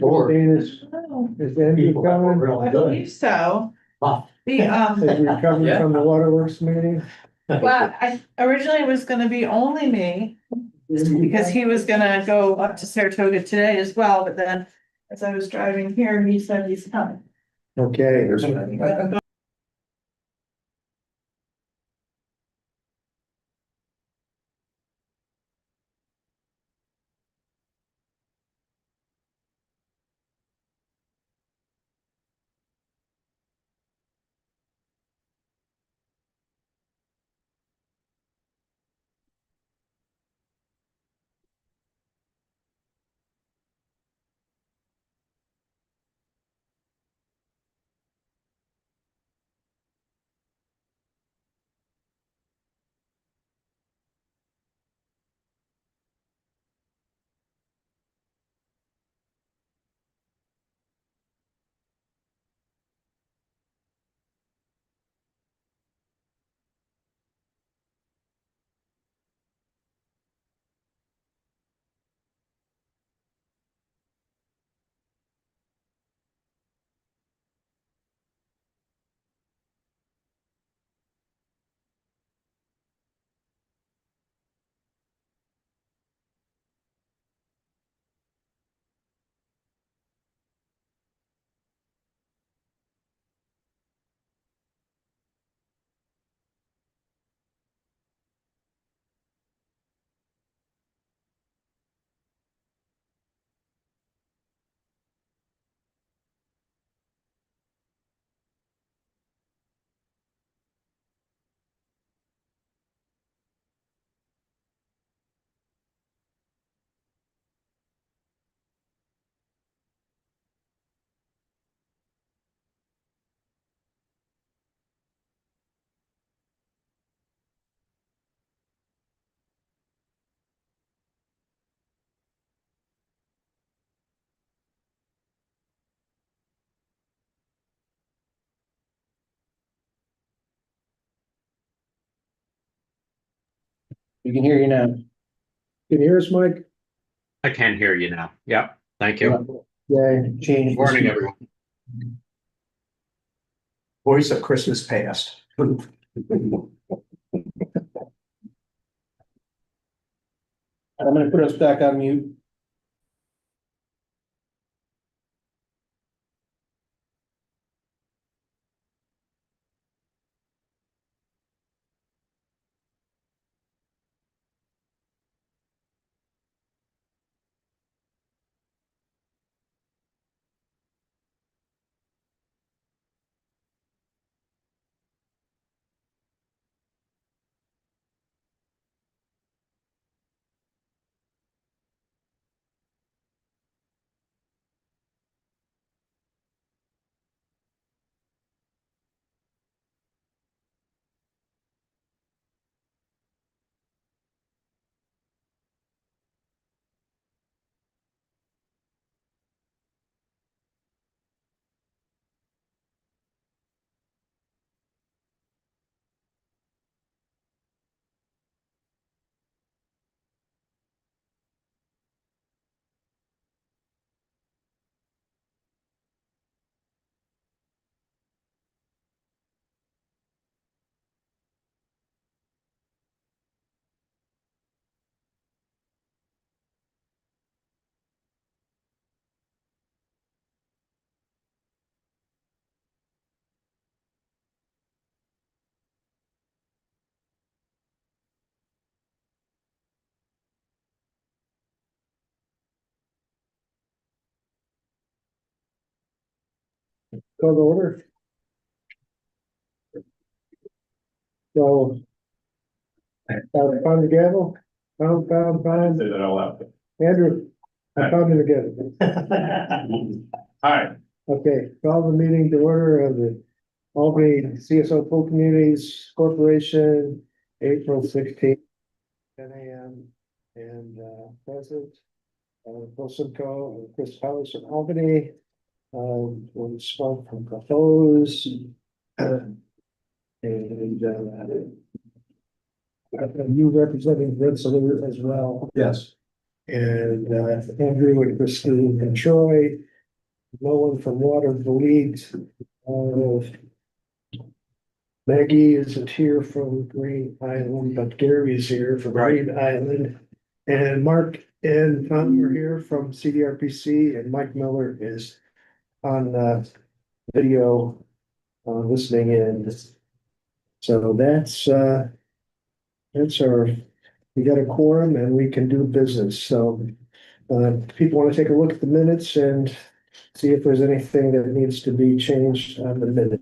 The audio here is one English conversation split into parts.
Or Is Andrew people that were coming? real I good. believe so. Wow. The, Is we coming Yeah. from the waterworks meeting? well, I originally it was gonna be only me, because he was gonna go up to Saratoga today as well, but then as I was driving here, he said he's coming. Okay. We can hear you now. Can you hear us, Mike? I can hear you now. Yeah, thank you. Yeah, Change. Good morning, everyone. Voice of Christmas past. I'm gonna put us back on mute. Call the order. So. Found the gavel. Found. Say that out loud. Andrew, I found it again. All right. Okay, call the meeting to order of the Albany CSO Full Communities Corporation, April 16th, 10 a.m. And present, Wilson Co. and Chris Powers from Albany. One spoke from Propose. And you representing Rensselaer as well. Yes. and Andrew and Christine and Troy. No one from Water the Leads. Maggie isn't here from Green Island, but Gary is here from Green Island. And Mark and Tom are here from CDRPC, and Mike Miller is on video listening in. So that's our, we got a quorum and we can do business. So people want to take a look at the minutes and see if there's anything that needs to be changed on the minute.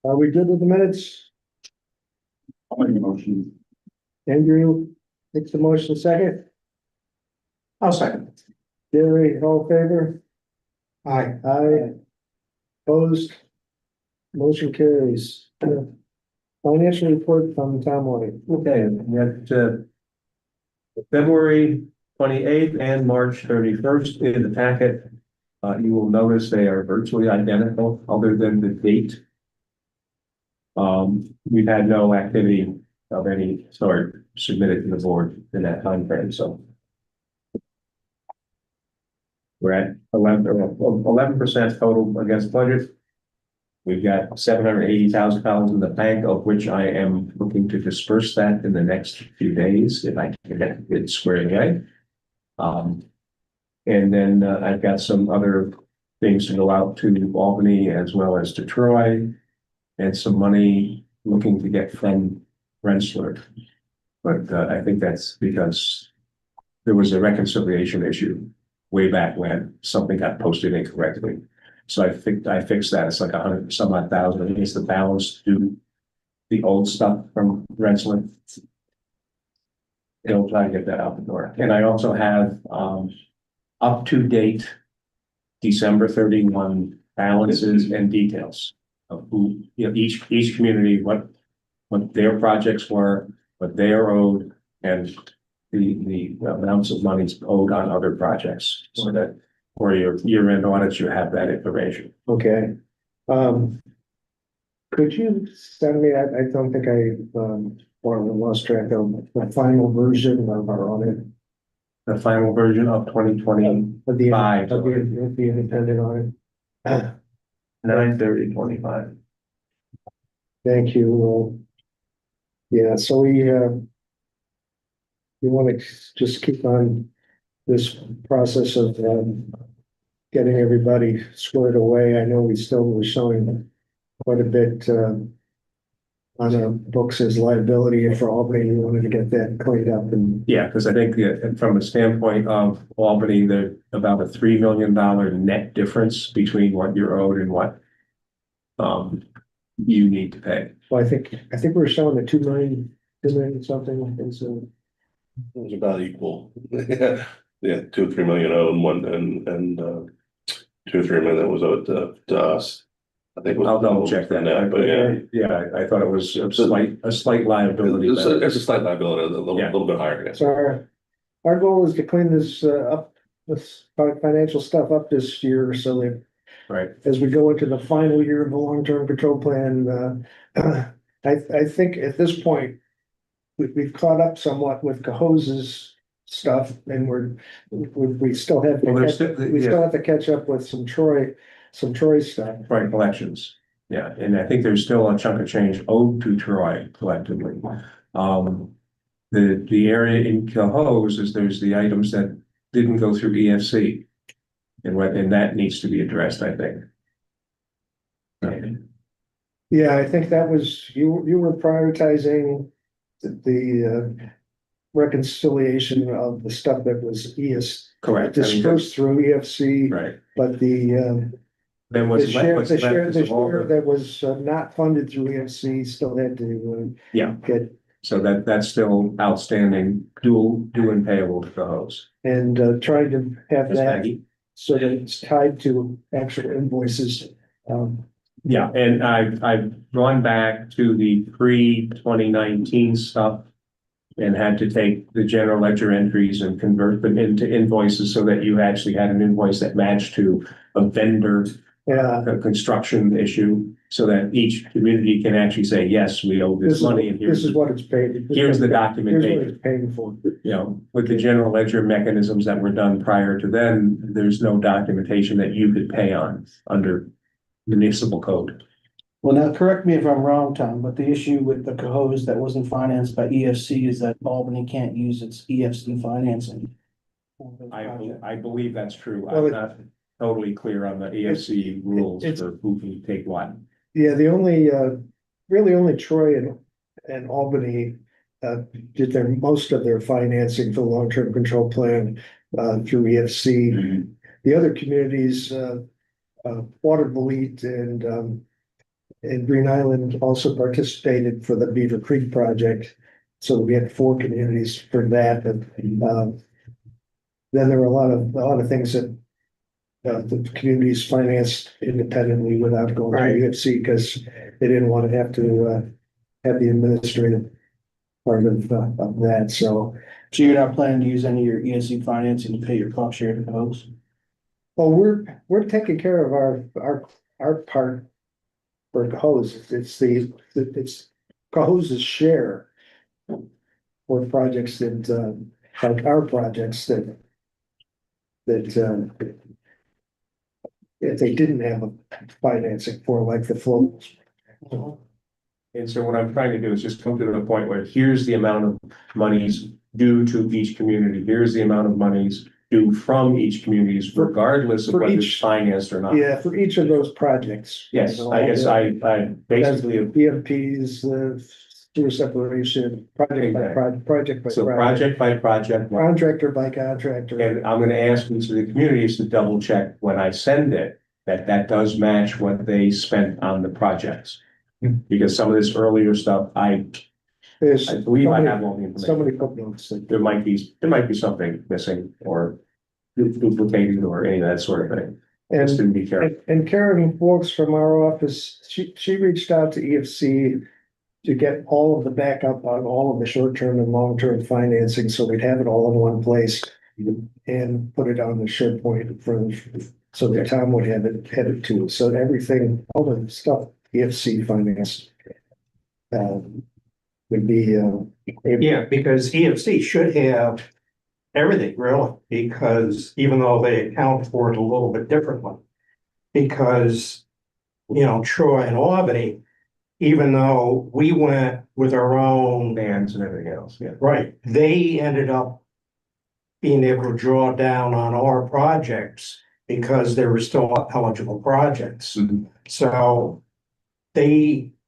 Are we good with the minutes? I'll make a motion. Andrew makes the motion second. I'll second. Gary, all in favor? Aye. Aye. Opposed? Motion carries. Financial report from Tom White. Okay, we had February 28th and March 31st in the packet. You will notice they are virtually identical, other than the date. We've had no activity of any sort submitted to the board in that time frame. So we're at 11% total against budget. We've got $780,000 in the bank, of which I am looking to disperse that in the next few days if I can get it squared away. And then I've got some other things to go out to Albany as well as to Troy, and some money looking to get from Rensselaer. But I think that's because there was a reconciliation issue way back when something got posted incorrectly. So I fixed that. It's like 100 some odd thousand. I guess the balance to do the old stuff from Rensselaer. They'll try to get that out the door. And I also have up to date December 31 balances and details of who, you know, each community, what their projects were, what they are owed, and the amounts of monies owed on other projects, so that for your year-end audits, you have that information. Okay. Could you send me, I don't think I lost track of the final version of our audit. The final version of 2020, Of the, Five. of the independent audit. 9/30/25. Thank you. Yeah, so we want to just keep on this process of getting everybody squared away. I know we still were showing quite a bit on our books as liability for Albany. We wanted to get that cleaned up and Yeah, because I think from a standpoint of Albany, there's about a $3 million net difference between what you're owed and what you need to pay. well, I think we were showing the 2 million something, and so It was about equal. Yeah, 2 or 3 million owed and one and 2 or 3 million that was owed to us. I think it was. I'll double check that. But yeah. Yeah, I thought it was a slight liability. It's a slight liability, a little bit higher, yes. so our goal is to clean this up, this financial stuff up this year, so that Right. as we go into the final year of the long-term control plan, I think at this point, we've caught up somewhat with Cahose's stuff, and we still have Well, there's to still, we still yeah, have to catch up with some Troy stuff. right, collections. Yeah, and I think there's still a chunk of change owed to Troy collectively. The area in Cahose is there's the items that didn't go through EFC. And that needs to be addressed, I think. Yeah, I think that was, you were prioritizing the reconciliation of the stuff that was Correct. dispersed through EFC, Right. but the Then the share what's left is all that was not funded through EFC still had to Yeah. get So that's still outstanding, due and payable to the host. And trying to have Yes, that Maggie? so that it's tied to actual invoices. Yeah, and I've gone back to the pre-2019 stuff and had to take the general ledger entries and convert them into invoices so that you actually had an invoice that matched to a vendor, Yeah, a construction issue, so that each community can actually say, yes, we owe this this is, money and this here's, is what it's paid. here's the Here's what documentation. it's paying for. You know, with the general ledger mechanisms that were done prior to then, there's no documentation that you could pay on under municipal code. Well, now, correct me if I'm wrong, Tom, but the issue with the cohos that wasn't financed by EFC is that Albany can't use its EFC financing. I believe that's true. Well, I'm not totally clear on the EFC rules it's- for who can take what. Yeah, the only, really only Troy and Albany did most of their financing for the long-term control plan through EFC. The other communities, Watervliet and Green Island also participated for the Beaver Creek project. So we had 4 communities for that. And then there were a lot of things that the communities financed independently without going to UFC because they didn't want to have have the administrative part of that. So you're not planning to use any of your ESC financing to pay your cost share to the host? well, we're taking care of our part for Cohoes. It's Cohoes' share for projects that like our projects that if they didn't have a financing for, like the flow. And so what I'm trying to do is just come to the point where here's the amount of monies due to each community. Here's the amount of monies due from each community, regardless of For whether it's each- financed or not. Yeah, for each of those projects. Yes, You know, I guess I basically, EMPs, sewer separation, project by project by so project, project by project. contractor by contractor. And I'm gonna ask each of the communities to double check when I send it, that does match what they spent on the projects. Because some of this earlier stuff, I There's believe I so have all the many, so information. many footnotes. that- There might be something missing or duplicated or any of that sort of thing. Just And, to be careful. and Karen Wilkes from our office, she reached out to EFC to get all of the backup on all of the short-term and long-term financing, so we'd have it all in one place and put it on the SharePoint so that Tom would have it too. So everything, all the stuff EFC financed would be able. Yeah, because EFC should have everything really, because even though they account for it a little bit differently. Because, Troy and Albany, even though we went with our own, Bands and everything else, yeah. right, they ended up being able to draw down on our projects because they were still eligible projects. Mhm. So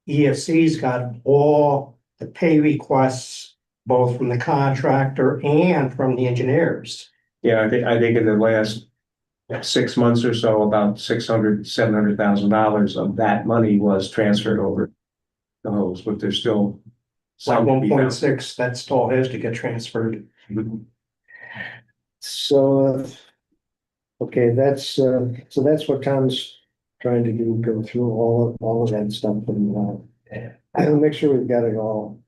EFC's got all the pay requests, both from the contractor and from the engineers. Yeah, I think in the last 6 months or so, about $700,000 of that money was transferred over the hose, but there's still Like some to be done. 1.6, that still has to get transferred. So, okay, so that's what Tom's trying to do, go through all of that stuff and make sure we've got it all.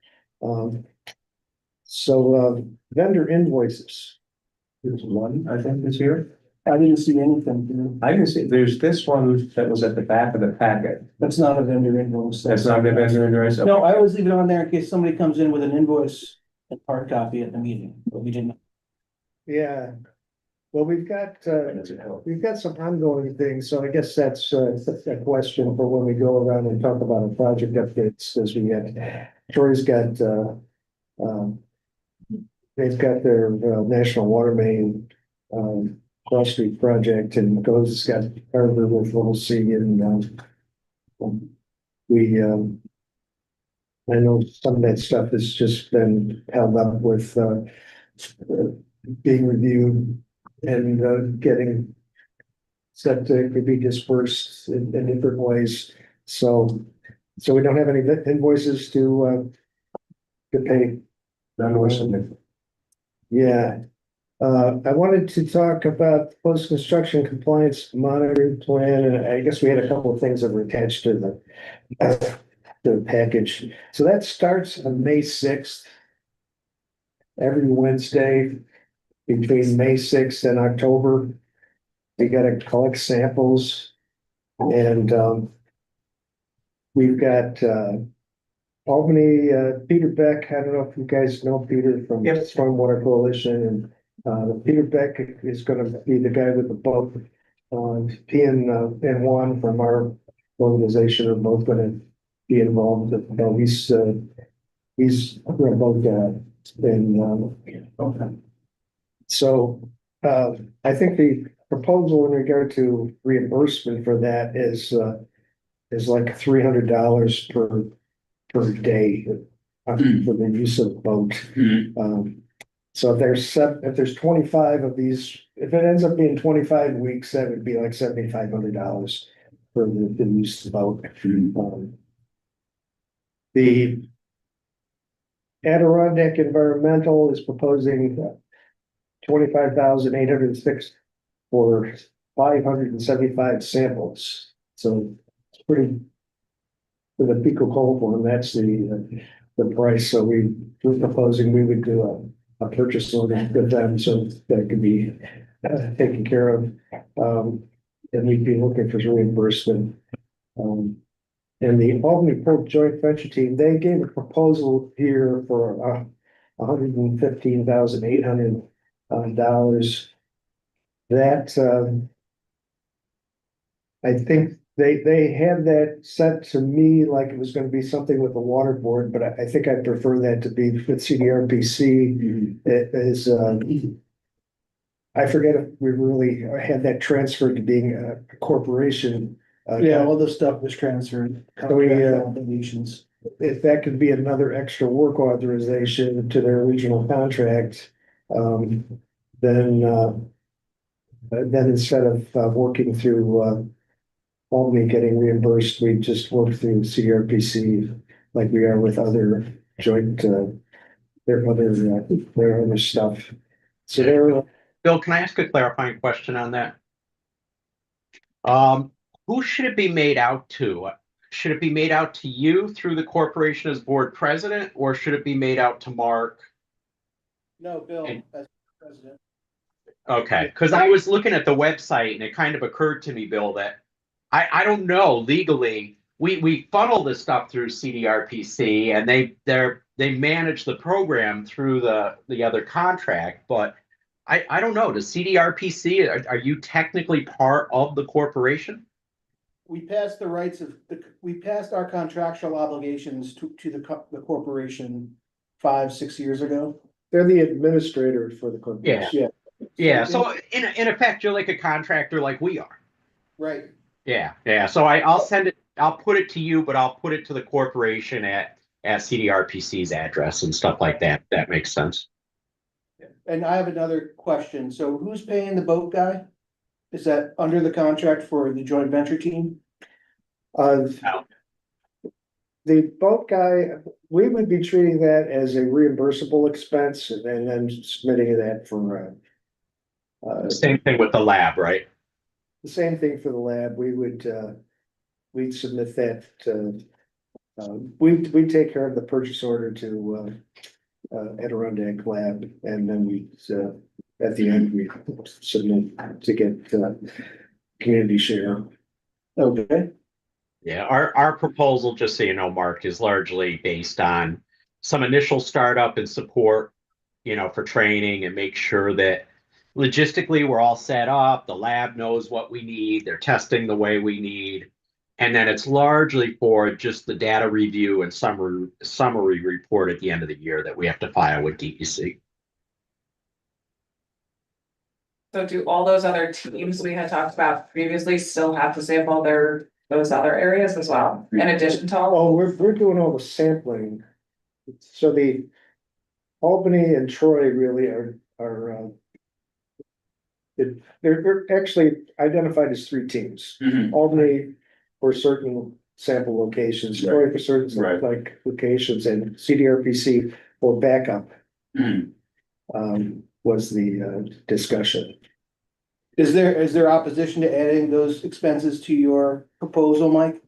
So vendor invoices. There's one, I think, is here. I didn't see anything. I didn't see, there's this one that was at the back of the packet. That's not a vendor invoice. That's not the vendor invoice. No, I always leave it on there in case somebody comes in with an invoice and hard copy at the meeting, but we didn't. Yeah. Well, we've got some ongoing things, so I guess that's a question for when we go around and talk about a project updates as we get. Troy's got they've got their national water main cross street project, and Go's got Harbor with Little C, and we I know some of that stuff has just been held up with being reviewed and getting set to be dispersed in different ways. So we don't have any invoices to to pay. None were submitted. Yeah. I wanted to talk about post-construction compliance monitoring plan, and I guess we had a couple of things that were attached to the package. So that starts on May 6th. Every Wednesday between May 6th and October. We gotta collect samples and, we've got, Albany, Peter Beck, I don't know if you guys know Peter from Yep. Stormwater Coalition, and Peter Beck is gonna be the guy with the boat. He and Juan from our organization are both gonna be involved. He's a boat guy, and so I think the proposal in regard to reimbursement for that is like $300 per day for the use of the boat. So if there's 25 of these, if it ends up being 25 weeks, that would be like $7,500 for the use of the boat. The Adirondack Environmental is proposing 25,806 for 575 samples. So it's pretty, for the Pico coal form, that's the price. So we're proposing we would do a purchase order with them so that could be taken care of. And we'd be looking for reimbursement. And the Albany Port Joint Venture Team, they gave a proposal here for $115,800. That I think they had that set to me like it was going to be something with the water board, but I think I prefer that to be with CDRPC. It is I forget if we really had that transferred to being a corporation. Yeah, all the stuff was transferred. Contract obligations. If that could be another extra work authorization to their original contract, then instead of working through Albany getting reimbursed, we just work through CRPC like we are with other joint their other stuff. So they're Bill, can I ask a clarifying question on that? Who should it be made out to? Should it be made out to you through the corporation as board president, or should it be made out to Mark? No, Bill, And- as president. Okay, because I was looking at the website and it kind of occurred to me, Bill, that I don't know legally. We funnel this stuff through CDRPC and they manage the program through the other contract, but I don't know. Does CDRPC, are you technically part of the corporation? We passed the rights of, we passed our contractual obligations to the corporation 5-6 years ago. they're the administrator for the corporation. Yeah. So in effect, you're like a contractor like we are. Right. Yeah. So I'll send it, I'll put it to you, but I'll put it to the corporation at CDRPC's address and stuff like that. That makes sense. And I have another question. So who's paying the boat guy? Is that under the contract for the joint venture team? The boat guy, we would be treating that as a reimbursable expense and then submitting that for Same thing with the lab, right? the same thing for the lab. We would we'd submit that to we take care of the purchase order to Adirondack Lab, and then we at the end we submit to get community share. Okay. Yeah, our proposal, just so you know, Mark, is largely based on some initial startup and support, for training and make sure that logistically we're all set up, the lab knows what we need, they're testing the way we need. And then it's largely for just the data review and summary report at the end of the year that we have to file with DEC. So do all those other teams we had talked about previously still have to sample those other areas as well, in addition to all? Oh, we're doing all the sampling. So the Albany and Troy really are they're actually identified as three teams. Albany for certain sample locations, Troy for certain Right. like locations, and CDRPC or backup, Mhm. was the discussion. Is there opposition to adding those expenses to your proposal, Mike?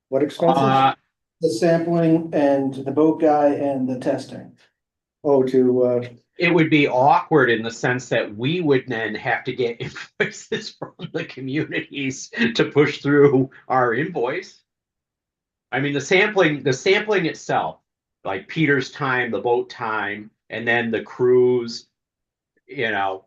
What expenses? The sampling and the boat guy and the testing. Oh, to, It would be awkward in the sense that we would then have to get invoices from the communities to push through our invoice. I mean, the sampling itself, like Peter's time, the boat time, and then the cruise, you know,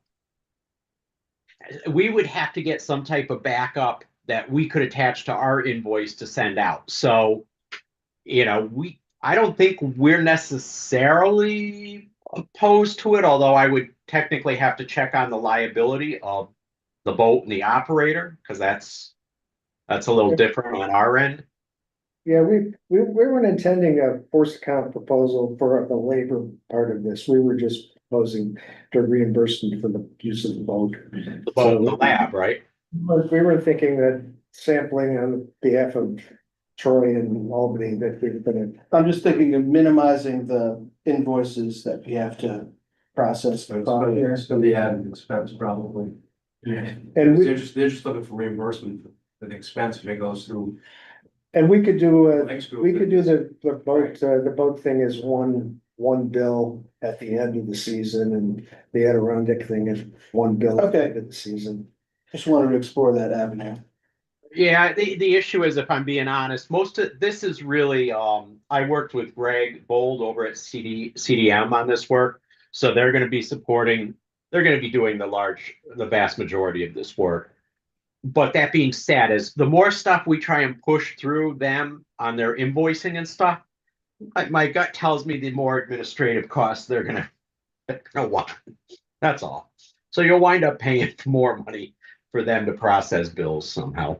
we would have to get some type of backup that we could attach to our invoice to send out. So, you know, I don't think we're necessarily opposed to it, although I would technically have to check on the liability of the boat and the operator, because that's a little different on our end. yeah, we weren't intending a forced account proposal for the labor part of this. We were just proposing to reimbursement for the use of the boat. The boat and the lab, right? We were thinking that sampling on behalf of Troy and Albany, that we were gonna, I'm just thinking of minimizing the invoices that we have to process. It's gonna be added expense probably. and They're we, they're just looking for reimbursement for the expense if it goes through. we could do, Next group. we could do the boat thing is one bill at the end of the season, and the Adirondack thing is one bill at the end of the season. Just wanted to explore that avenue. Yeah, the issue is, if I'm being honest, most of this is really, I worked with Greg Bold over at CDM on this work. So they're going to be doing the vast majority of this work. But that being said, is the more stuff we try and push through them on their invoicing and stuff, my gut tells me the more administrative costs they're gonna want. That's all. So you'll wind up paying more money for them to process bills somehow.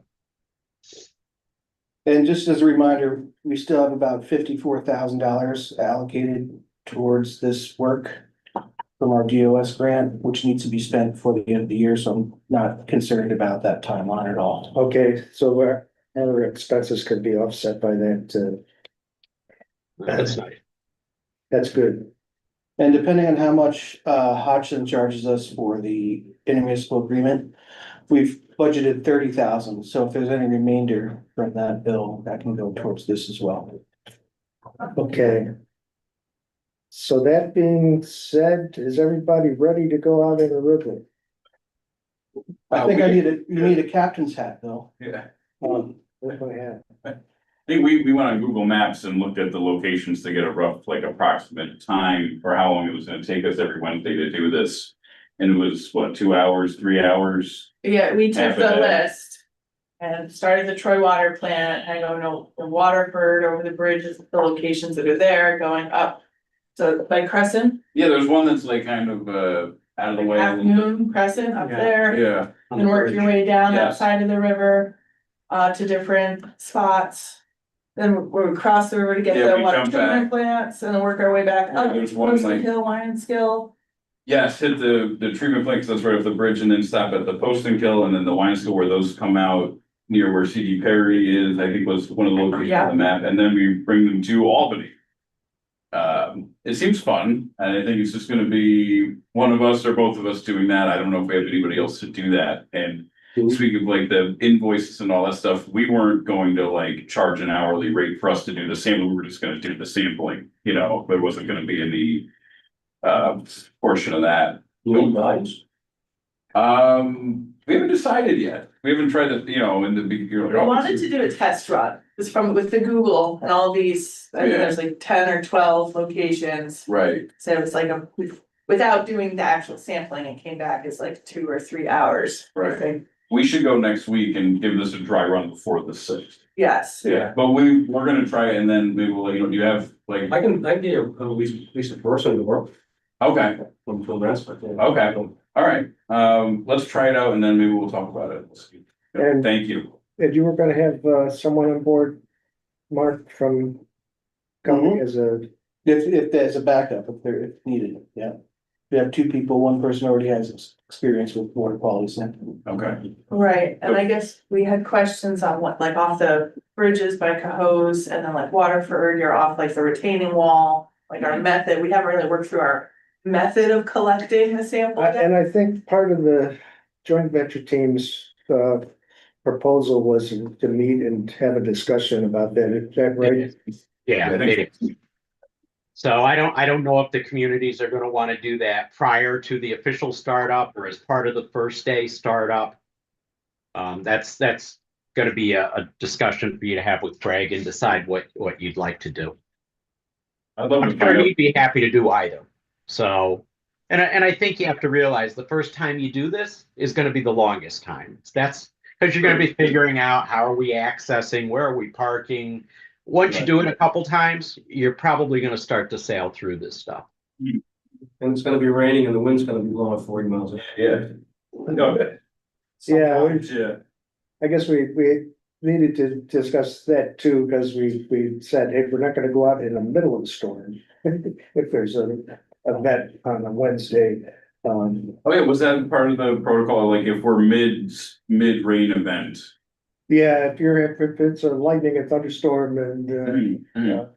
And just as a reminder, we still have about $54,000 allocated towards this work from our DOS grant, which needs to be spent before the end of the year, so I'm not concerned about that timeline at all. Okay, so our expenses could be offset by that, That's nice. that's good. And depending on how much Hodgson charges us for the intermunicipal agreement, we've budgeted 30,000, so if there's any remainder from that bill, that can go towards this as well. Okay. So that being said, is everybody ready to go out in a river? I think you need a captain's hat, though. Yeah, With my hat. I think we went on Google Maps and looked at the locations to get a rough, like, approximate time for how long it was gonna take us every Wednesday to do this. And it was, what, 2 hours, 3 hours? Yeah, we took Half a the day. list and started the Troy Water Plant, and going to Waterford over the bridges, the locations that are there, going up. So by Crescent, Yeah, there's one that's like kind of out of the way. a Half little bit. Moon Crescent up Yeah. there, Yeah, and work your way down that Yes. side of the river. To different spots. Then we cross the river to get Yeah, the we water jump treatment back. plants, and then work our way back up. There's one, Post like- Hill, Lionsgill. yes, hit the treatment plant, 'cause that's right off the bridge, and then stop at the Poston Kill, and then the wine store where those come out near where CD Perry is, I think was one of the locations on the map, and then we bring them to Albany. It seems fun, and I think it's just gonna be one of us or both of us doing that. I don't know if we have anybody else to do that, and speaking of like the invoices and all that stuff, we weren't going to like charge an hourly rate for us to do the sampling, we were just gonna do the sampling, you know, there wasn't gonna be any portion of that. We haven't decided yet. We haven't tried to, you know, in the big, you know. I wanted to do a test run, just from with the Google and all these, I think Yeah. there's like 10 or 12 locations. Right, So it was like without doing the actual sampling, it came back as like 2 or 3 hours. I Right. think. we should go next week and give this a dry run before the 6th. Yes. Yeah, but we're gonna try it, and then maybe we'll, you know, you have like, I can get at least a person to work okay, from the rest, but. okay, all right. Let's try it out, and then maybe we'll talk about it. And- Thank you. And you were gonna have someone on board, Mark, from coming as a, If there's a backup, if needed, yeah. We have two people, one person already has experience with water quality sampling. Okay. Right, and I guess we had questions on what, like off the bridges by Cohoes and then like Waterford, you're off like the retaining wall, like our method, we haven't really worked through our method of collecting the sample. And I think part of the joint venture team's, proposal was to meet and have a discussion about that. Is that right? Yeah, I think maybe. So I don't know if the communities are gonna wanna do that prior to the official startup or as part of the first day startup. That's gonna be a discussion for you to have with Craig and decide what you'd like to do. I'd love I'm to sure find out. he'd be happy to do either. So, and I think you have to realize the first time you do this is gonna be the longest time. That's because you're gonna be figuring out how are we accessing, where are we parking? Once you do it a couple times, you're probably gonna start to sail through this stuff. And it's gonna be raining and the wind's gonna be blowing 40 miles an hour. Yeah. Okay. Yeah, Yeah. I guess we needed to discuss that too, because we said, hey, we're not gonna go out in the middle of the storm. If there's an event on a Wednesday, Oh yeah, was that part of the protocol? Like if we're mid rain event? yeah, if it's a lightning and thunderstorm and, Mhm.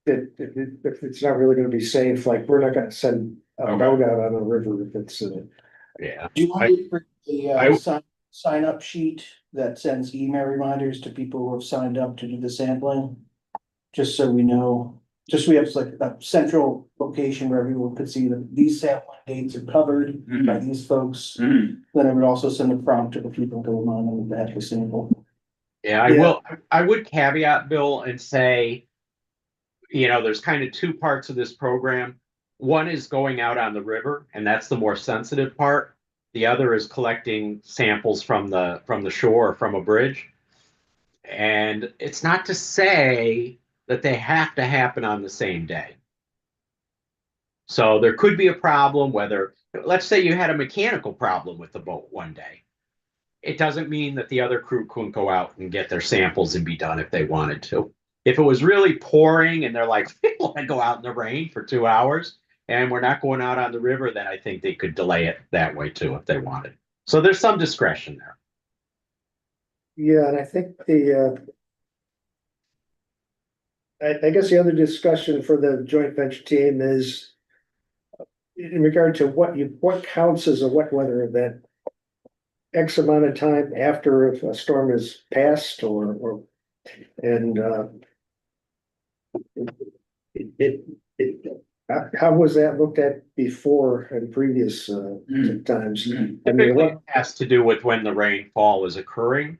if it's not really gonna be safe, like, we're not gonna send a Okay. boat out on a river if it's, Yeah. Do you want me to bring the I- sign up sheet that sends email reminders to people who have signed up to do the sampling? Just so we know, just so we have like a central location where everyone could see that these sampling dates are covered by these folks. Mhm. Then I would also send a prompt to the people going on with the actual sample. Yeah, I would caveat, Bill, and say, there's kind of two parts of this program. One is going out on the river, and that's the more sensitive part. The other is collecting samples from the shore or from a bridge. And it's not to say that they have to happen on the same day. So there could be a problem whether, let's say you had a mechanical problem with the boat one day. It doesn't mean that the other crew couldn't go out and get their samples and be done if they wanted to. If it was really pouring and they're like, we want to go out in the rain for 2 hours and we're not going out on the river, then I think they could delay it that way too if they wanted. So there's some discretion there. yeah, and I think I guess the other discussion for the joint venture team is in regard to what counts as a wet weather event. X amount of time after a storm is passed and how was that looked at before in previous times? I mean, Typically, it has to do with when the rainfall is occurring.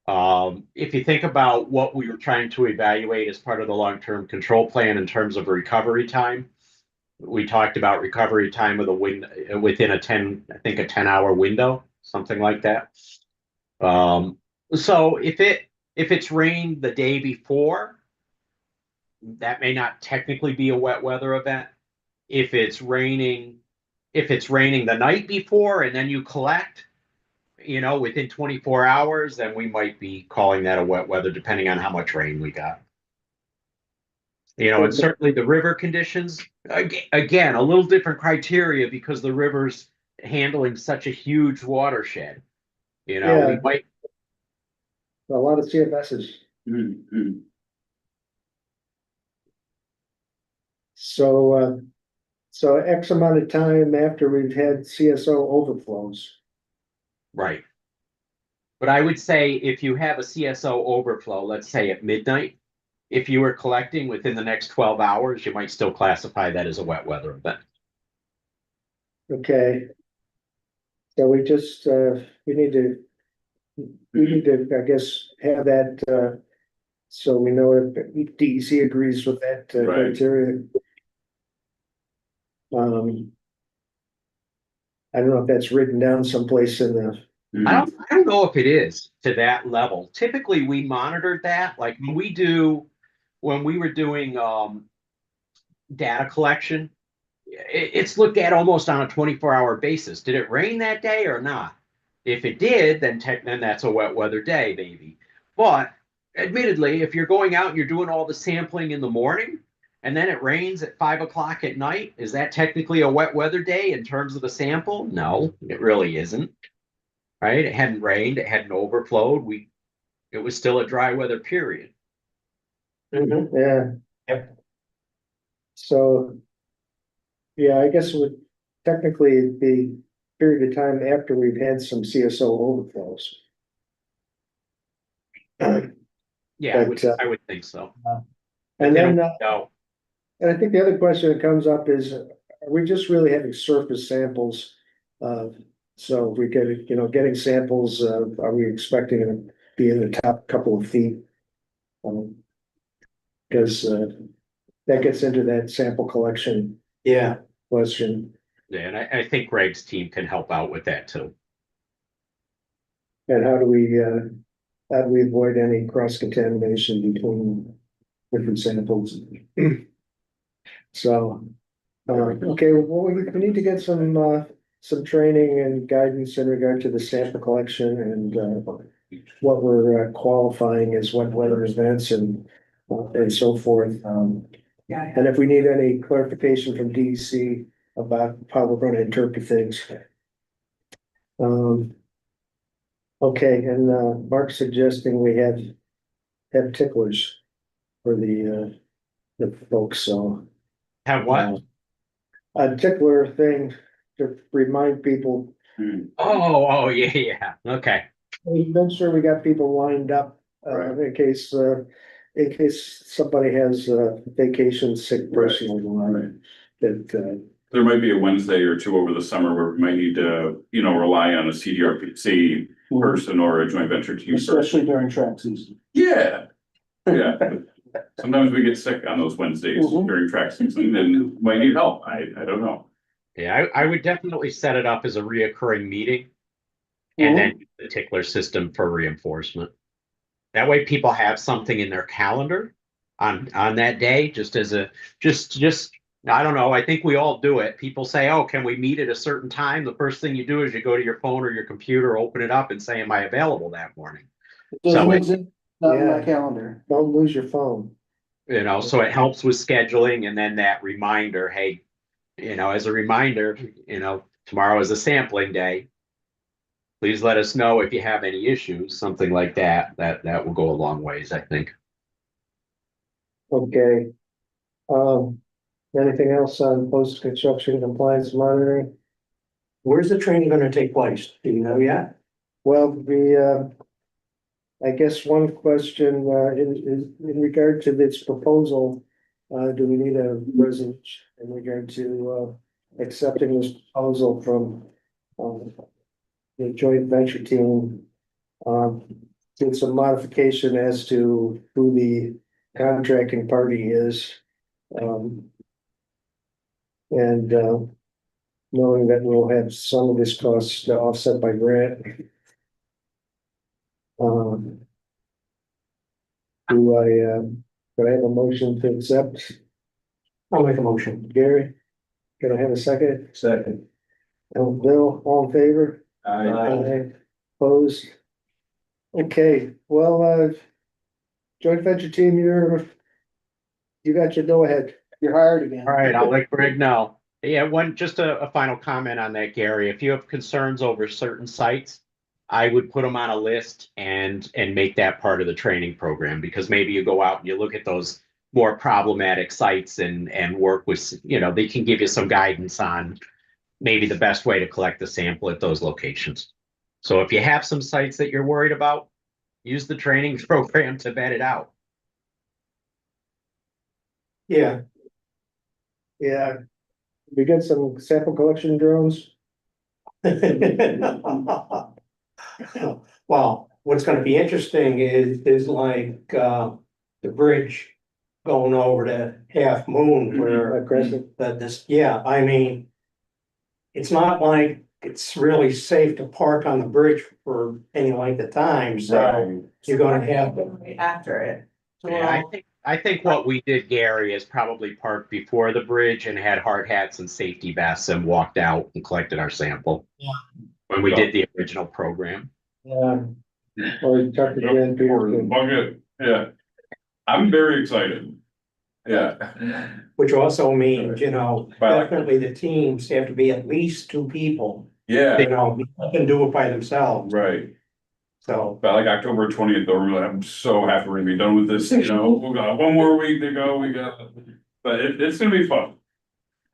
If you think about what we were trying to evaluate as part of the long-term control plan in terms of recovery time, we talked about recovery time of the wind within a 10-hour window, something like that. So if it's rained the day before, that may not technically be a wet weather event. If it's raining the night before and then you collect, within 24 hours, then we might be calling that a wet weather, depending on how much rain we got. And certainly the river conditions, again, a little different criteria because the river's handling such a huge watershed. Yeah. We might. A lot of CFSs. Mhm. So X amount of time after we've had CSO overflows. Right. But I would say if you have a CSO overflow, let's say at midnight, if you were collecting within the next 12 hours, you might still classify that as a wet weather event. Okay. So we just, we need to, I guess, have that, so we know if DEC agrees with that Right. criteria. I don't know if that's written down someplace in the, I don't know if it is to that level. Typically, we monitored that. Like when we were doing data collection, it's looked at almost on a 24-hour basis. Did it rain that day or not? If it did, then that's a wet weather day, maybe. But admittedly, if you're going out and you're doing all the sampling in the morning, and then it rains at 5 o'clock at night, is that technically a wet weather day in terms of the sample? No, it really isn't. Right? It hadn't rained, it hadn't overflowed. It was still a dry weather period. Yeah. Yep. So, yeah, I guess it would technically be period of time after we've had some CSO overflows. Yeah, But, I would think so. And They then, don't know. and I think the other question that comes up is, are we just really having surface samples? So if we get, getting samples, are we expecting them to be in the top couple of feet? Because that gets into that sample collection Yeah, question. Yeah, and I think Greg's team can help out with that too. And how do we avoid any cross contamination between different samples? So, okay, well, we need to get some training and guidance in regard to the sample collection and what we're qualifying as wet weather events and so forth. Yeah, And if we need any clarification from DEC about how we're going to interpret things. Okay, and Mark's suggesting we have ticklers for the folks, so. Have what? A tickler thing to remind people, Oh, yeah. Okay. we've been sure we got people lined up, in case somebody has a vacation sick person along that, There might be a Wednesday or two over the summer where we might need to, rely on a CDRPC person or a joint venture team person. Especially during track season. Yeah. Yeah. Sometimes we get sick on those Wednesdays during track season and might need help. I don't know. Yeah, I would definitely set it up as a reoccurring meeting and then the tickler system for reinforcement. That way people have something in their calendar on that day, just as a, just, I don't know. I think we all do it. People say, oh, can we meet at a certain time? The first thing you do is you go to your phone or your computer, open it up and say, am I available that morning? Doesn't exist, not in my Yeah. calendar. don't lose your phone. So it helps with scheduling and then that reminder, hey, as a reminder, tomorrow is a sampling day. Please let us know if you have any issues, something like that. That will go a long ways, I think. Okay. Anything else on post-construction compliance monitoring? where's the training gonna take place? Do you know yet? Well, I guess one question, in regard to this proposal, do we need a resolution in regard to, accepting this proposal from, the joint venture team? Did some modification as to who the contracting party is. And, knowing that we'll have some of this cost offset by grant. Do I have a motion to accept? I'll make a motion. Gary? Can I have a second? Second. And Bill, all in favor? I, Opposed? Okay, well, joint venture team, you got your go ahead. You're hired again. All right, I'll let Greg know. Yeah, just a final comment on that, Gary. If you have concerns over certain sites, I would put them on a list and make that part of the training program, because maybe you go out and you look at those more problematic sites and work with, they can give you some guidance on maybe the best way to collect the sample at those locations. So if you have some sites that you're worried about, use the training program to vet it out. Yeah, Yeah. We get some sample collection drones. well, what's gonna be interesting is like, the bridge going over to Half Moon where Crescent. I mean, it's not like it's really safe to park on the bridge for any length of time, so you're gonna have to. Right after it. Yeah, I think what we did, Gary, is probably parked before the bridge and had hard hats and safety vests and walked out and collected our sample. Yeah. When we did the original program. Yeah. Or Dr. Dan Or the Peterson. bucket, yeah. I'm very excited. Yeah, Which also means, you know, By like- definitely the teams have to be at least two people. yeah, You know, they can do it by themselves, right. so. By like October 20th, though, we're like, I'm so happy we're gonna be done with this, you know, we got one more week to go, but it's gonna be fun.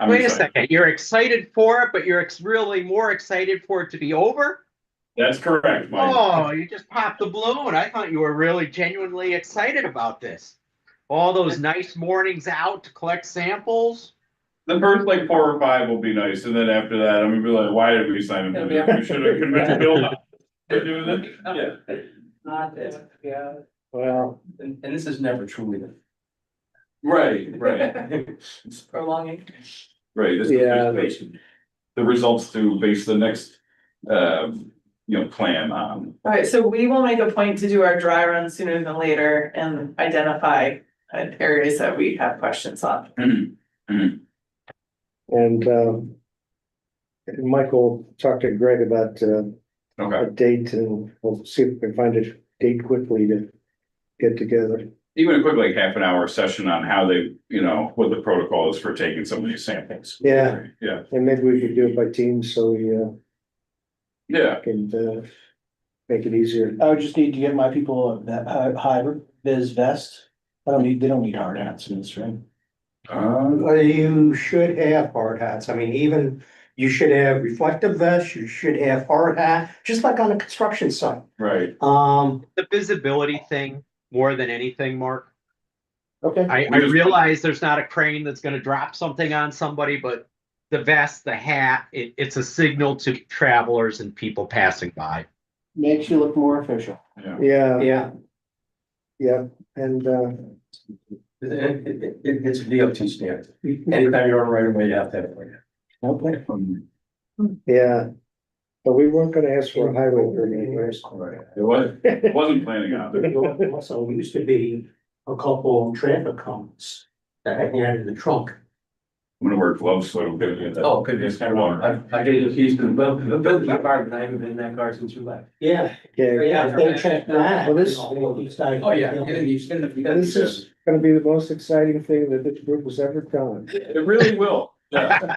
I'm Wait a excited. second, you're excited for it, but you're really more excited for it to be over? That's correct, Mike. Oh, you just popped the balloon. I thought you were really genuinely excited about this. All those nice mornings out to collect samples. The first like 4 or 5 will be nice, and then after that, I'm gonna be like, why did we sign up for this? We should have convinced Bill not to do this. Yeah. Not this, yeah. Well, And this is never truly the. Right. It's prolonging. Right, this Yeah. is the results to base the next, plan on. Alright, so we will make a point to do our dry run sooner than later and identify areas that we have questions on. and, Michael talked to Greg about, Okay, a date, and we'll see if we can find a date quickly to get together. even a quick like half an hour session on how they, what the protocol is for taking some of these samples. Yeah. Yeah, And maybe we could do it by teams, so we, yeah, can, make it easier. I would just need to get my people a high vis vest. They don't need hard hats in this, right? You should have hard hats. I mean, even you should have reflective vests, you should have hard hat, just like on a construction site. right. The visibility thing more than anything, Mark. Okay. I realize there's not a crane that's gonna drop something on somebody, but the vest, the hat, it's a signal to travelers and people passing by. Makes you look more official. Yeah. Yeah, Yeah, and, It's a DOT standard. Anytime you're on right away, you have to have it. Okay. yeah. But we weren't gonna ask for a highway permit, right? Wasn't planning on it. also used to be a couple of traffic cones that I had in the trunk. I'm gonna wear gloves so I don't get that. Oh, could be. I gave the keys to the building department. I haven't been in that car since you left. Yeah. Okay, Yeah, they checked that. Well, this- Oh, yeah. this is gonna be the most exciting thing that this group has ever done. It really will, yeah.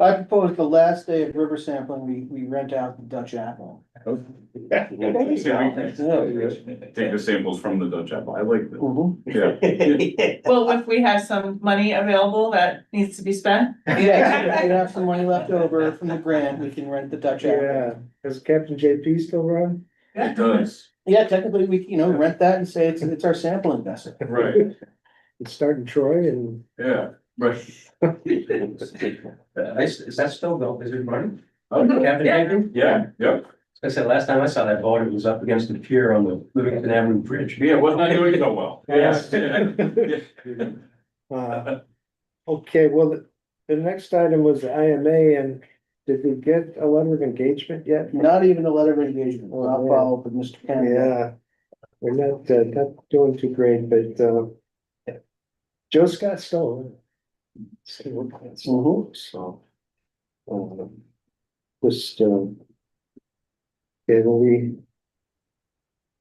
I propose the last day of river sampling, we rent out the Dutch apple. Take the samples from the Dutch apple, I like that, Mhm. yeah. Well, if we have some money available that needs to be spent. Yeah, we have some money left over from the grant, we can rent the Dutch apple. Yeah, does Captain JP still run? It does, Yeah, technically, we, rent that and say it's our sample investment. right, It's starting Troy and, yeah, right. Is that still though? Is it running? Oh, Captain Yeah. Hagan? yeah, yep, I said, last time I saw that boat, it was up against the pier on the Livingston Avenue Bridge. yeah, wasn't I doing so well? Yes. Yeah. Okay, well, the next item was the IMA, and did we get a letter of engagement yet? Not even a letter of engagement, Oh, I'll man. follow up with Mr. Kennedy. Yeah, we're not doing too great, but, Joe Scott still. Mhm. So. Just, yeah, well,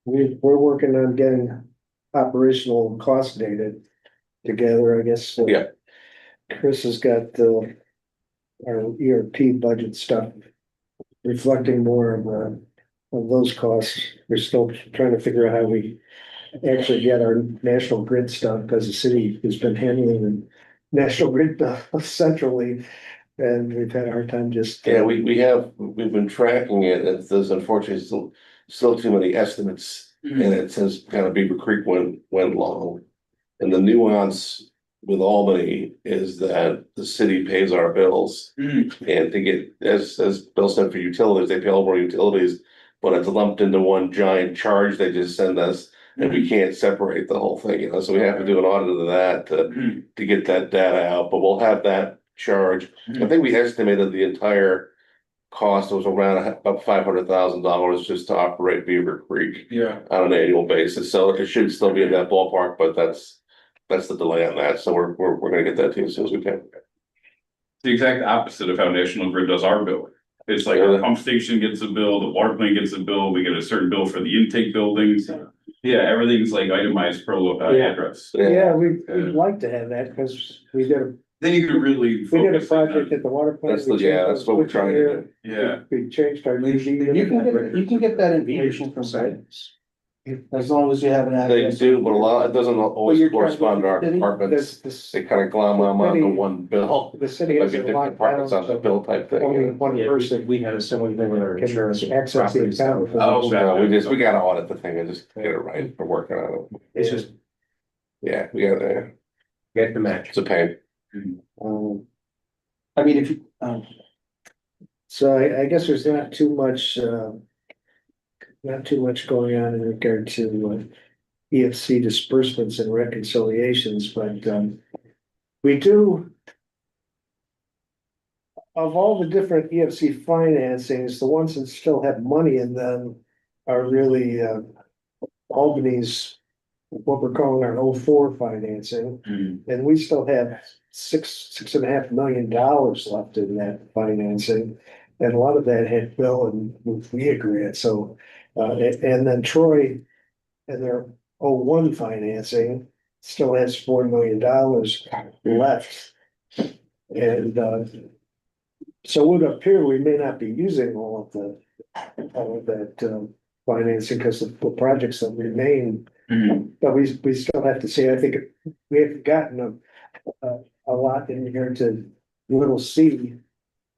we're working on getting operational cost data together, I guess. Yeah. Chris has got, our ERP budget stuff reflecting more of those costs. We're still trying to figure out how we actually get our national grid stuff, because the city has been handling the national grid centrally, and we've had a hard time just. Yeah, we've been tracking it, and there's unfortunately still too many estimates in it since kind of Beaver Creek went long. And the nuance with Albany is that the city pays our bills. And to get, as Bill said, for utilities, they pay all more utilities, but it's lumped into one giant charge they just send us. And we can't separate the whole thing, so we have to do an audit of that to get that data out, but we'll have that charge. I think we estimated the entire cost was around about $500,000 just to operate Beaver Creek Yeah, on an annual basis, so it should still be in that ballpark, but that's the delay on that, so we're gonna get that to you as soon as we can. the exact opposite of how National Grid does our billing. It's like our pump station gets a bill, the water plant gets a bill, we get a certain bill for the intake buildings. Yeah, everything's like itemized per Yeah. address. Yeah, we'd like to have that, because Then you could really we did a focus on- project at the water plant. That's that's what we're trying to do. Yeah, We changed our. You can get that information from sites. As long as you have an They address. do, but it doesn't Well, always you're trying- correspond to our This- departments. This, They kind of glom them onto one bill. the city Might has be a different lot departments on the bill type thing. only Yeah. one Yeah, person we had a similar thing with our can insurance. access the properties. account. Oh, So we gotta audit the thing and just get it right. We're working on it. It's just Yeah, we gotta, get the match. it's a pain. I mean, if you, So I guess there's not too much going on in regard to EFC disbursements and reconciliations, but we do. Of all the different EFC financings, the ones that still have money in them are really Albany's, what we're calling our 04 financing. And we still have $6.5 million left in that financing. And a lot of that had Bill and we grant, so, and then Troy and their 01 financing still has $4 million left. And, so it would appear we may not be using all of that, financing, because the projects that remain. But we still have to see, I think we have gotten a lot in here to little C.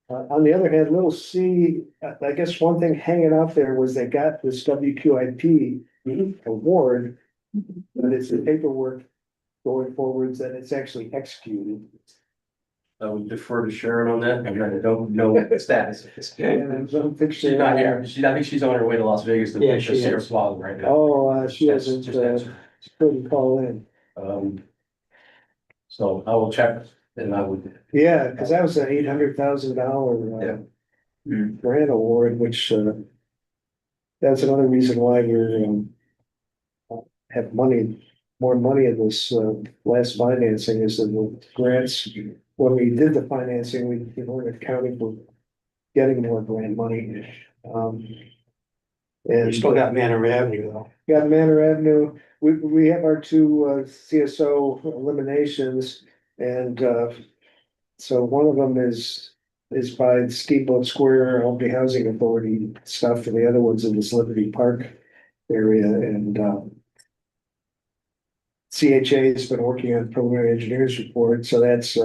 On the other hand, little C, I guess one thing hanging out there was they got this WQIP award. But it's the paperwork going forwards that it's actually executed. I would defer to Sharon on that, I don't know the status of this. And I don't think She's not here, I think she's on her way to Las Vegas to Yeah, finish she her is. swallow right now. Oh, she Just- hasn't, just answer. she couldn't call in. So I will check and I would. Yeah, because that was an $800,000 grant award, which that's another reason why we're have more money in this last financing is that the grants. When we did the financing, we weren't accounting for getting more grant money. You And still got Manor Avenue though. got Manor Avenue, we have our two CSO eliminations and so one of them is by Steamboat Square, Albany Housing Authority stuff, and the other one's in this Liberty Park area and CHA has been working on preliminary engineers report, so that's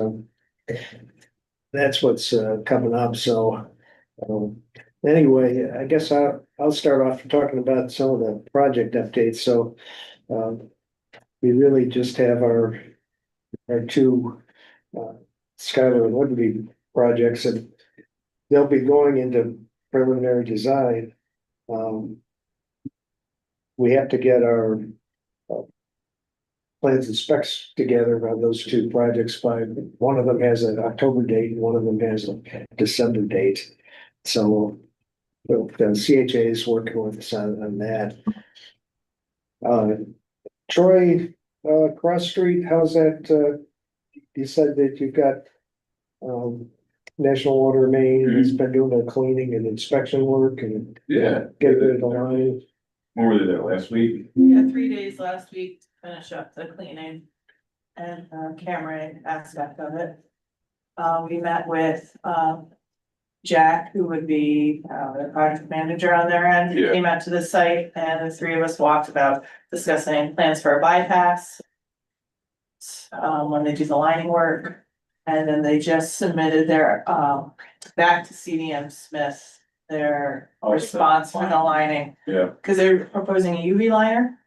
what's coming up, so anyway, I guess I'll start off talking about some of the project updates, so we really just have our two Skylar and Liberty projects, and they'll be going into preliminary design. We have to get our plans and specs together on those two projects by, one of them has an October date and one of them has a December date. So the CHA is working with us on that. Troy, Cross Street, how's that? You said that you've got National Water Main has been doing the cleaning and inspection work and yeah. getting rid of the line. When were they there, last week? Yeah, 3 days last week to finish up the cleaning and camera aspect of it. We met with Jack, who would be the project manager on their end. He Yeah. came out to the site and the three of us walked about discussing plans for a bypass. When they do the lining work, and then they just submitted their back to CDM Smith, their Oh, response for the lining. Yeah. Cause they're proposing a UV liner,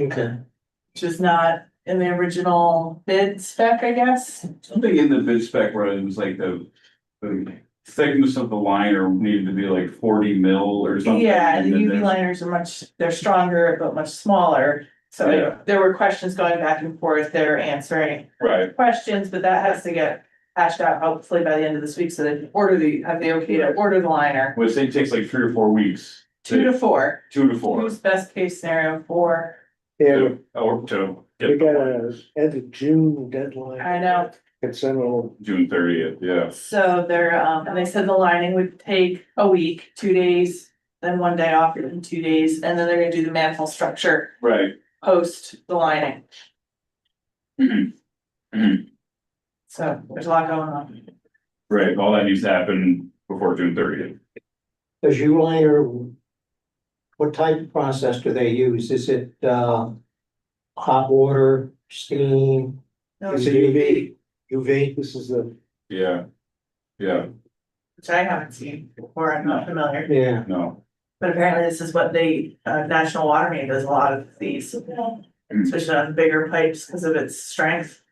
Okay. which is not in the original bid spec, I guess. Something in the bid spec where it was like the thickness of the liner needed to be like 40 mil or something. Yeah, the and then UV there's- liners are they're stronger, but much smaller. So Yeah. there were questions going back and forth, they're answering Right, questions, but that has to get hashed out hopefully by the end of this week, so they can have the okay to order the liner. which they takes like 3 or 4 weeks. 2 to 4, 2 to 4. who's best case scenario 4, Yeah, Or to we get got the a end of June deadline. I know. It's in a June 30th, yeah. So they're, and they said the lining would take a week, 2 days. then 1 day off in 2 days, and then they're gonna do the manhole structure Right. post the lining. Mhm. Mhm. So there's a lot going on. Right, all that needs to happen before June 30th. Does you liner, what type of process do they use? Is it, hot water, steam? No, It's a UV, UV? this is the, Yeah. Yeah, which I haven't seen before, I'm not familiar, Yeah. no. but apparently this is what they, National Water Main does a lot of these. Especially on bigger pipes because of its strength.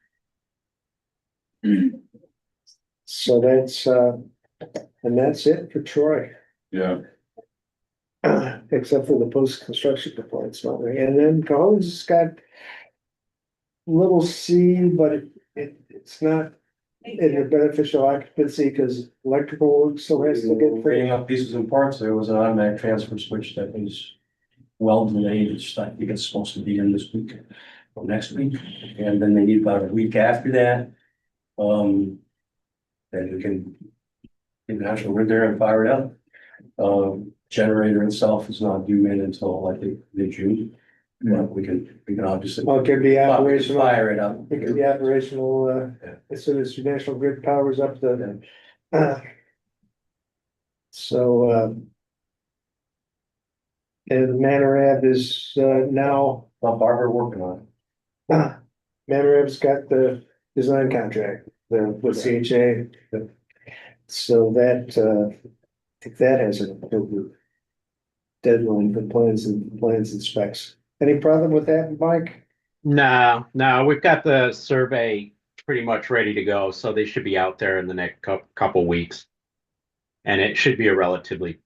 so that's, and that's it for Troy. Yeah, Except for the post-construction compliance modeling, and then Cohen's got little C, but it's not in the beneficial occupancy, because electrical work still has to get. Rating up pieces and parts, there was an automatic transfer switch that was well delayed. I think it's supposed to be in this week or next week, and then they need about a week after that. Then we can get the actual rig there and fire it up. Generator itself is not due in until like mid-June. But we can obviously. Well, it could be operational, Fire it up. it could be operational, as soon as National Grid powers up the. So, and Manor Ave is, now, Barbara working on Manor Ave's got the design contract, with CHA. So that, I think that has a deadline for plans and specs. Any problem with that, Mike? No, no, we've got the survey pretty much ready to go, so they should be out there in the next couple weeks. And it should be a relatively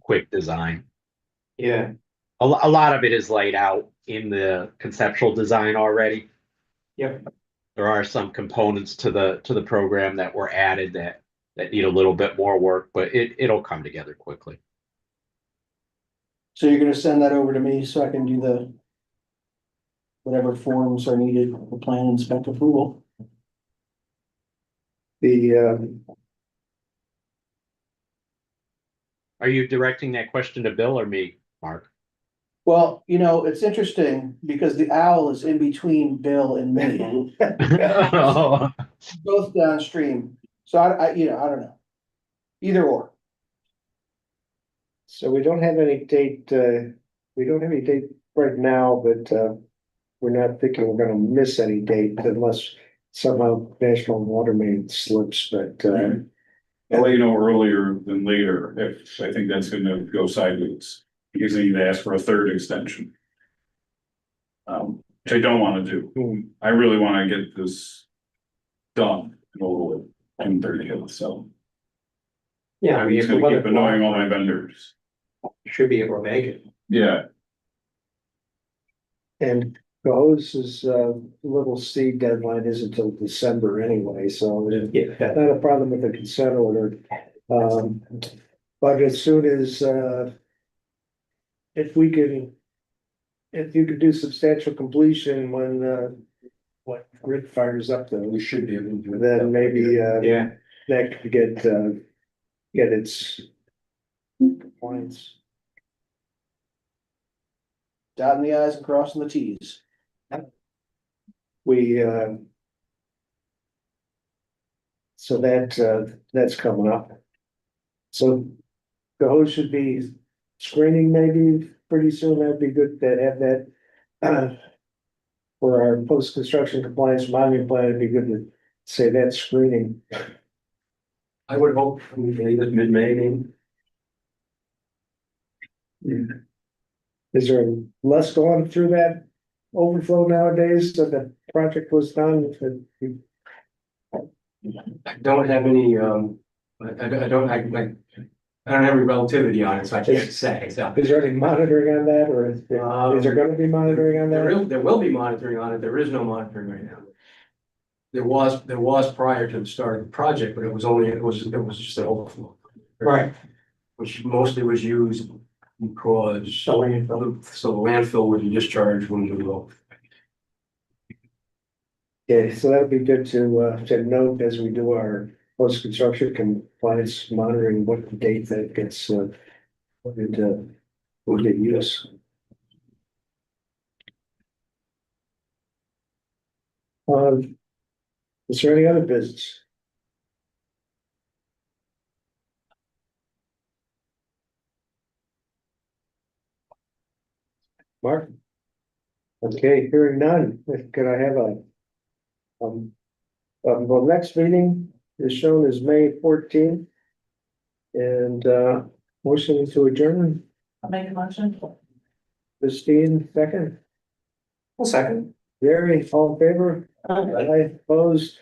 quick design. Yeah. A lot of it is laid out in the conceptual design already. Yep. There are some components to the program that were added that need a little bit more work, but it'll come together quickly. So you're gonna send that over to me so I can do the whatever forms are needed for plan and spec approval. The, Are you directing that question to Bill or me, Mark? Well, you know, it's interesting because the owl is in between Bill and me, both downstream. So I don't know. Either or. so we don't have any date, right now, but, we're not thinking we're gonna miss any date unless somehow National Water Main slips, but, I'll let you know earlier than later if I think that's gonna go sideways. Because they need to ask for a third extension. Which I don't wanna do. I really wanna get this done and over with on 30th, so. Yeah, I I'm mean, just if the gonna keep weather annoying all my vendors. should be able to make it. Yeah, and the hoses, little C deadline is until December anyway, so Yeah. not a problem with the consent order. But as soon as, if you could do substantial completion when grid fires up We though, should be able to do it. then maybe, Yeah. that could get its points. Dotting the i's and crossing the t's. We, so that's coming up. So the hose should be screening maybe pretty soon. That'd be good to have that. For our post-construction compliance monitoring plan, it'd be good to say that screening. I would hope we can leave it mid-May. Is there less going through that overflow nowadays that the project was done? I don't have any, I don't have any relativity on it, so I can't say, so. Is there any monitoring on that, or is there gonna be monitoring on that? There will be monitoring on it, there is no monitoring right now. There was prior to the start of the project, but it was just an overflow. Right. Which mostly was used because. So landfill. So the landfill would discharge when we go. Yeah, so that would be good to note as we do our post-construction compliance monitoring, what date that gets, We'll get use. Is there any other business? Mark? Okay, hearing none, could I have the next meeting is shown as May 14th. And, motion to adjourn, I'll make a motion. Christine, second, Well, second. Jerry, all in favor? Aye, opposed,